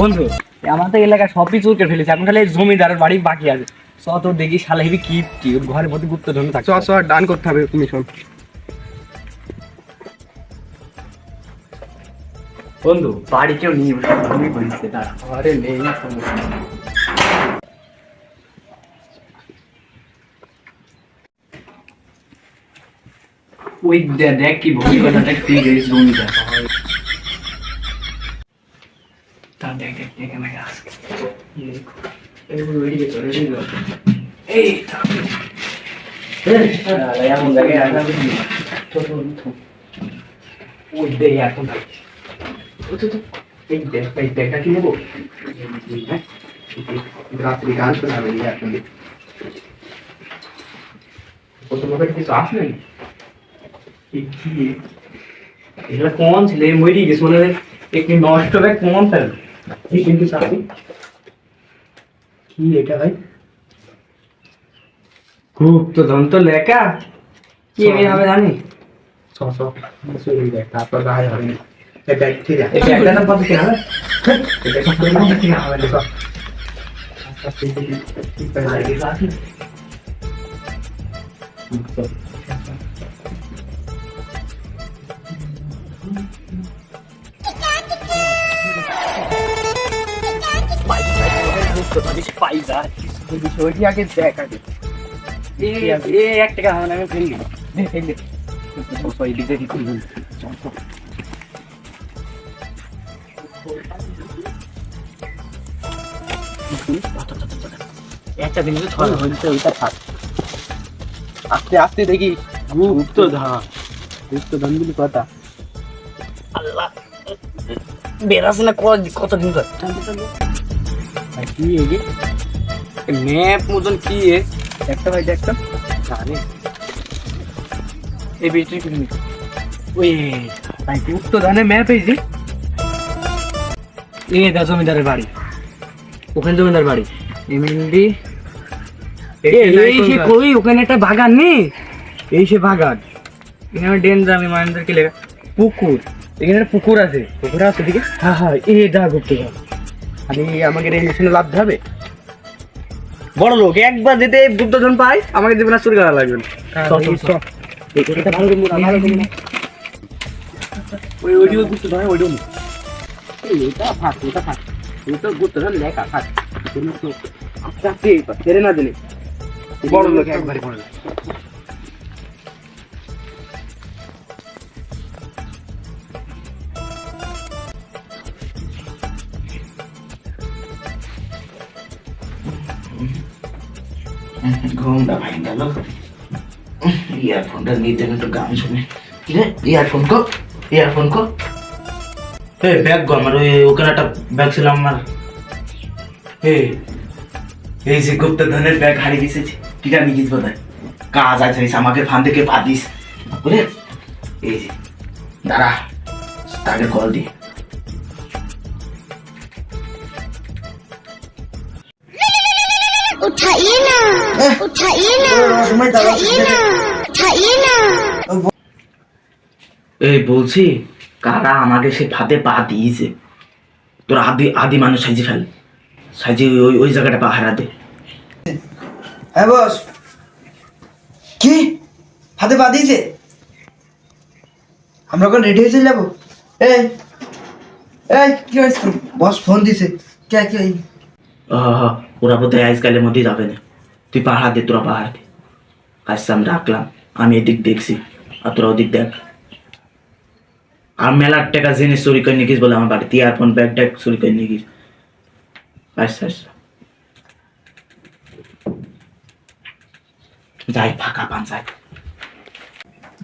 বন্ধু আমাদের এলাকায় সবই চুর করে ফেলেছে, এখন খালি জমিদারের বাড়ি বাকি আছে। চ তো দেখি শালা হেবি কি ঘরের মধ্যে গুপ্তধন থাকে। চ ডান করতে হবে তুমি শোন। বন্ধু বাড়ি কেউ নিয়ে তুমি বলছে দাঁড়া, ঘরে নেই ওই দেখ কি ভূমি কথা দেখ তুই গেছিস জমিদার তার দেখ দেখ দেখ আমাকে আজকে এই এমন জায়গায় আসা ওই দেখ এখন এই ব্যাগটা কি নেবো রাত্রি গান শোনাবে এখন তোমাদের কিছু আসলে এগুলা কোন ছেলে মরি গেছে মনে হয় একটি নষ্ট ব্যাগ কোন ফেল কিন্তু সাথে কি এটা ভাই গুপ্তধন তো লেখা কি আমি হবে জানি তারপর গায়ে হবে না এই ব্যাগ ঠিক আছে এই ব্যাগটা না কত কেনা এটা সব করে না ঠিক হবে না সব আস্তে ঠিক করে লাগে বিষয়টি আগে দেখ আগে এক টাকা হবে না আমি ফেললি ফেললি দিকে কি করবি একটা জিনিস ছড়া হয়েছে ওইটা থাক আস্তে আস্তে দেখি গুপ্তধন গুলি কথা আল্লাহ বেরাছে না কতদিন ধরে কি এগে ম্যাপ মতন কি একটা ভাই দেখতাম জানি এই বেটি কিনে ওই ভাই গুপ্তধনের ম্যাপ এইজি এই দা জমিদারের বাড়ি ওখানে জমিদার বাড়ি এমএলডি এই সে কই ওখানে একটা বাগান নেই এই সে বাগান এখানে ডেঞ্জার আমি মাইন্ডার কি লেখা পুকুর এখানে একটা পুকুর আছে দিকে হ্যাঁ এই দা গুপ্তধন আমি আমাকে এই মিশনে লাভ হবে বড় লোক একবার যেতে গুপ্তধন পাই আমাকে জীবনে চুরি করা লাগবে না ওই ওইডিও গুপ্তধন ওইডিও এটা ফাঁক এটা গুপ্তধন লেখা ফাঁক আস্তে আস্তে ছেড়ে না দিলে বড় লোক একবারে বড় লোক ঘুমটা ভাই গেল ইয়ারফোনটা নিতে একটু গান শুনে ইয়ারফোন কো ব্যাগ গো আমার ওখানে একটা ব্যাগ ছিল আমার এই যে গুপ্তধনের ব্যাগ হারিয়ে গেছে ঠিক আছে নিয়ে বোধ হয় কাজ আছে আমাকে ফান থেকে পাদিস বুঝলে এই যে দাঁড়া তাকে কল দি उठाइए ना उठाइए ना उठाइए ना उठाइए ना এই বলছি কারা আমাকে সে ফাঁদে পা দিয়েছে তোর আদি মানুষ সাইজে ফেল সাইজে ওই জায়গাটা পা হারা দে হ্যাঁ বস কি হাতে পা দিয়েছে আমরা এখন রেডি হয়ে চলে যাবো এই এই কি হয়েছে বস ফোন দিছে কে কি ওরা বোধহয় আজকালের মধ্যেই যাবে না তুই পাহাড় দে তোরা পাহাড় দে আচ্ছা আমি রাখলাম আমি এদিক দেখছি আর তোরা ওদিক দেখ আর মেলার টাকা জিনিস চুরি করে নিয়ে গিয়েছিস বলে আমার বাড়িতে ইয়ারফোন ব্যাগ ট্যাগ চুরি করে নিয়ে গিয়েছিস আচ্ছা যাই ফাঁকা পান যাই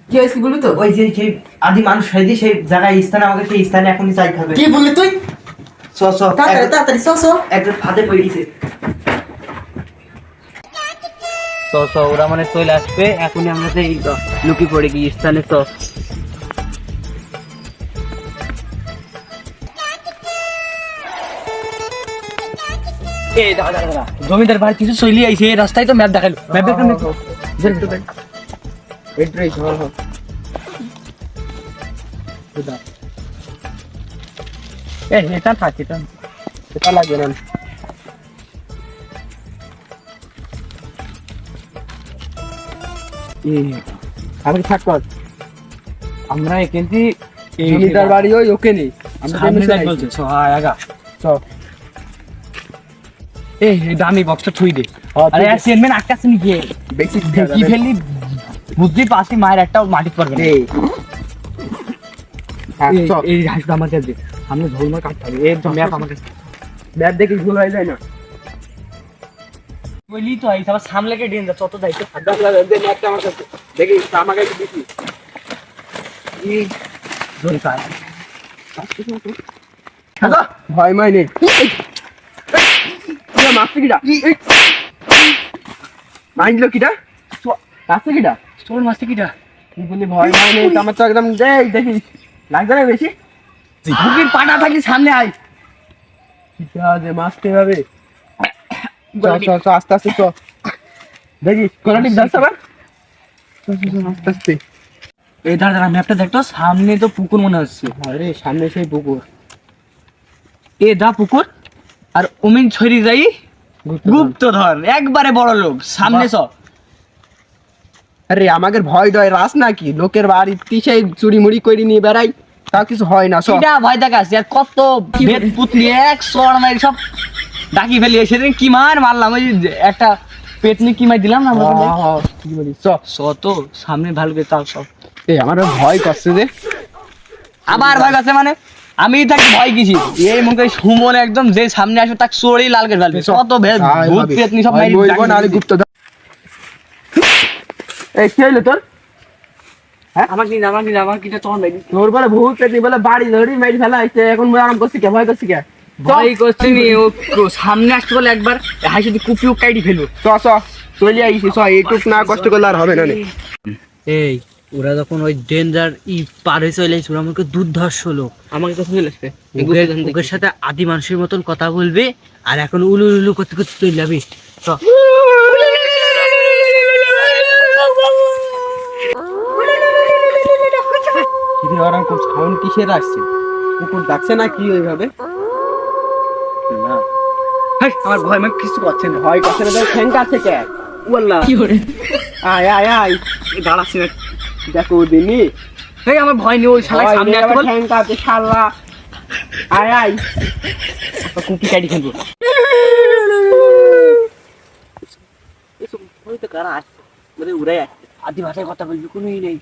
কি হয়েছে বলবি তো ওই যে সেই আদি মানুষ হয়ে সেই জায়গায় স্থানে আমাকে সেই স্থানে এখনই চাই খাবে কি বললি তুই তাড়াতাড়ি একজন ফাঁদে পড়ে গেছে ওরা মানে চলে আসবে এখনই আমরা সেই লুকিয়ে পড়ে গিয়ে স্থানে তো এই দাদা জমিদার ভাই কিছু চলি আইছে এই রাস্তায় তো ম্যাপ দেখালো ম্যাপ দেখানো এটা থাকে এটা লাগবে না। আমি থাক কর, আমরা এখান থেকে জমিদার বাড়ি ওই ওকে নেই, আমরা সামনে সামনে দেখ বলছে চ আয় আগা এই দামি বক্সটা থুই দে। আরে আর চেয়ারম্যান আটকাছে নি গিয়ে বেশি কি ফেললি বুদ্ধি পাসি মায়ের একটা মাটি পড়বে না। এই হাসটা আমার কাছে দে, সামনে ঝোলমার কাটতে হবে। এই ম্যাপ আমার কাছে ব্যাট দেখি ভুল হয়ে যায় না। বলি তো এই সব সামনে কে ডিন যা তত দায়িত্ব দে ম্যাপটা আমার কাছে দেখি, আমাকে একটু দিছি। এই ঝোল কাট ভয় মাই নেই। মারছে কিটা? মাইন্ড লো কিটা? মারছে কিটা? তোর মাসে কিটা তুই বলি ভয় মাই নেই, আমার তো একদম দেখি লাগবে না বেশি। বুকির পাটা থাকি সামনে আয়। যে মারতে হবে। আস্তে আস্তে চ দেখি কোনটা ঠিক যাচ্ছে আবার। আস্তে আস্তে এই দাঁড়া ম্যাপটা দেখতো, সামনে তো পুকুর মনে হচ্ছে। আরে সামনে সেই পুকুর। এ দা পুকুর আর অমিন ছড়ি যাই গুপ্তধর একবারে বড় লোক সামনে চ। আরে আমাদের ভয় ডয় রাস নাকি, লোকের বাড়িতে সেই চুরি মুড়ি করে নিয়ে বেড়াই, তাও কিছু হয় না। সব কিটা ভয় দেখাচ্ছে আর কত ভেদ পুতলি এক সর মারি সব ডাকি ফেলি। সেদিন কি মার মারলাম, ওই যে একটা পেতনি কি মার দিলাম না আমরা বলে। কি বলি চ চ তো সামনে ভালো করে তাও সব। এই আমার ভয় করছে যে। আবার ভয় কাছে মানে আমি তাকে ভয় কিছু এই মুখে সুমন একদম যে সামনে আসবে তাকে চড়েই লাল করে ফেলবে। কত ভেদ ভূত পেতনি সব মারি বলবো না আরে গুপ্ত। এই কি হইলো তোর? আমাকে নিন আমার কিটা তোমার মেরি তোর বলে ভূত পেতনি বলে বাড়ি ধরি মেরে ফেলা হইছে, এখন মই আরাম করছি কে, ভয় করছি কে? ভয় করছি নি ও সামনে আসতে বলে একবার হাই শুধু কুপিও কাইডি ফেলবো। চ চ চলে আইছি, চ এইটুক না কষ্ট করলে আর হবে না। এই ওরা যখন ওই ডেঞ্জার পার হয়ে চলে এসে ওরা আমাকে দুর্ধর্ষ লোক আমাকে কথা চলে আসবে ওদের সাথে আদি মানুষের মতন কথা বলবে আর এখন উলু উলু করতে করতে চলে যাবি। সাউন্ড কিসের আসছে? কুকুর ডাকছে না কি ওইভাবে? না আমার ভয় মানে কিছু করছে না। ভয় করছে না, তোর ঠ্যাং আছে কে? ওয়াল্লাহ কি করে আয় আয় আয় দাঁড়াচ্ছি না। দেখো দিনি এই আমার ভয় নেই, ওই শালা সামনে আসতে বল। ঠ্যাং আছে শালা। আয় আয় কুপি কাইডি ফেলবো। ওই তো কারা আসছে মানে উড়াই আসছে, আদি ভাষায় কথা বলবি কোনোই নেই।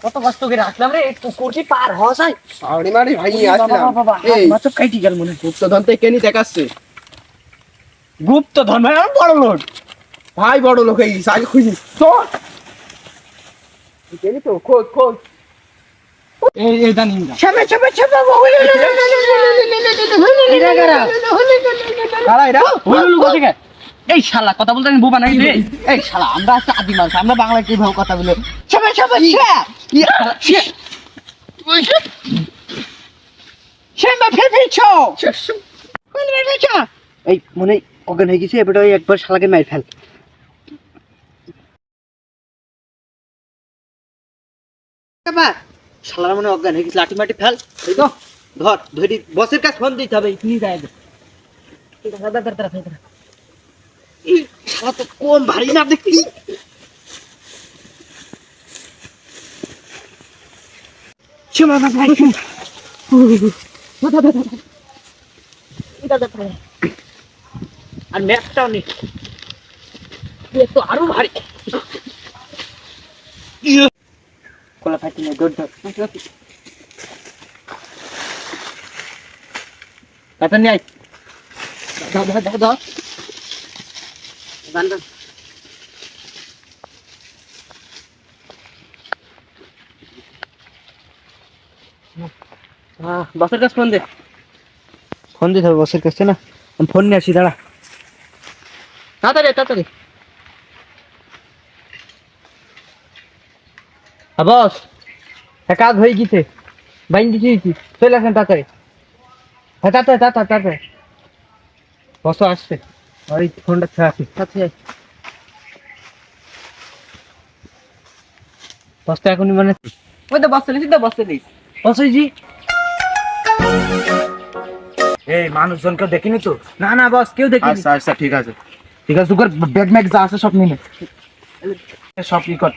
কত কষ্ট করে আসলাম রে, একটু কোটি পার হওয়া যায়। আউড়ি মারি ভাই আসলাম। এই মাত্র কাইটি গেল মনে। গুপ্তধন থেকে কেনি দেখাচ্ছে গুপ্ত ধর্ম বড় লোক ভাই, বড় লোক এই আগে খুঁজি তো কেনি তো খোঁজ খোঁজ। এই জানি না ছাপে ছাপে ছাপে কারা এরা? হুলুলু কথা কে? এই শালা কথা বলতে আমি বোবা নাই রে। এই শালা আমরা একটা আদি মানুষ, আমরা বাংলায় কিভাবে কথা বলে ছাপে ছাপে এই মনে অজ্ঞান হয়ে গেছে, এবার একবার শালাকে মার ফেল। শালার মনে অজ্ঞান হয়ে গেছে, লাঠি মাটি ফেল। এই তো ধর ধরি বসের কাছে ফোন দিতে হবে। কি যায় এই শালা তো কম ভারী না দেখি। আর ম্যাপটাও নেই, তো আরো ভারী। কোলা ফাটি না গোড কাটা নিয়ে আয়। দাও দাও দাও দাও গান গান। বসের কাছে ফোন দে। ফোন দিতে হবে বসের কাছে না, আমি ফোন নিয়ে আসি, দাঁড়া তাড়াতাড়ি তাড়াতাড়ি। বস কাজ হয়ে গেছে, বাইন দিচ্ছি, চলে আসেন তাড়াতাড়ি। হ্যাঁ তাড়াতাড়ি তাড়াতাড়ি তাড়াতাড়ি বস আসছে। ওই ফোনটা ছেড়ে আসি তাড়াতাড়ি। বসটা এখনই মানে ওই তো বসতে নিস, বসতে নিস বসই জি। এই মানুষজনকে দেখিনি তো? না না বস কেউ দেখিনি। আচ্ছা আচ্ছা ঠিক আছে ঠিক আছে, তোর ব্যাগ ম্যাগ যা আছে সব নিয়ে নে, সব ই কর।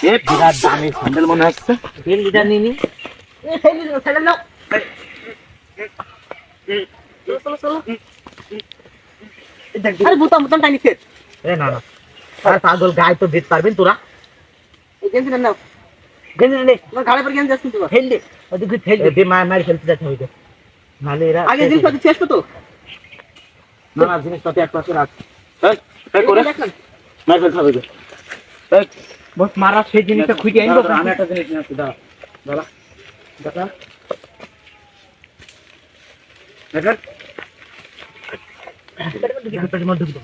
এ বিরাট দামি স্যান্ডেল মনে হচ্ছে। আরে বুতাম বুতাম টাইনি ফের। এ না না, আর পাগল গায়ে তো দিতে পারবেন তোরা? এই গেঞ্জি নাও। গেঞ্জি নে, তোমার গাড়ি পর গেঞ্জি যাস কিন্তু ফেল দে, ওদিকে ফেল দে, মার মার ফেলতে যাচ্ছে হইতে। নালে এরা আগে জিনিসপত্র শেষ তো। না না, জিনিসপাতি এক পাশে রাখ। এই করে মার ফেলতে হবে। এই বস মারা সেই জিনিসটা খুঁজে আনবো। আমি একটা জিনিস নিয়ে আসছি, দাঁড়া দাঁড়া দাঁড়া দেখেন পেটের মধ্যে ঢুকে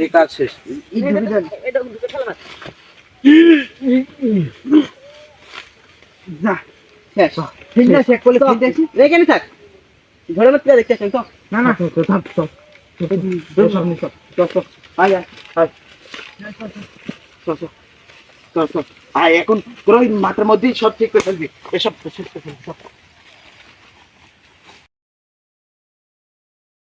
এই কাজ শেষ। এটা ঢুকে খেলা না। যা শেষ। ঠিক না চেক করলে ঠিক দেখি। এখানে থাক। ঘরের মধ্যে দেখতে আসেন তো। না না তো থাক তো সব নিস তো আয় আয় আয় আয় এখন তোর ওই মাথার মধ্যেই সব ঠিক করে ফেলবি, এসব শেষ করে ফেলবি সব।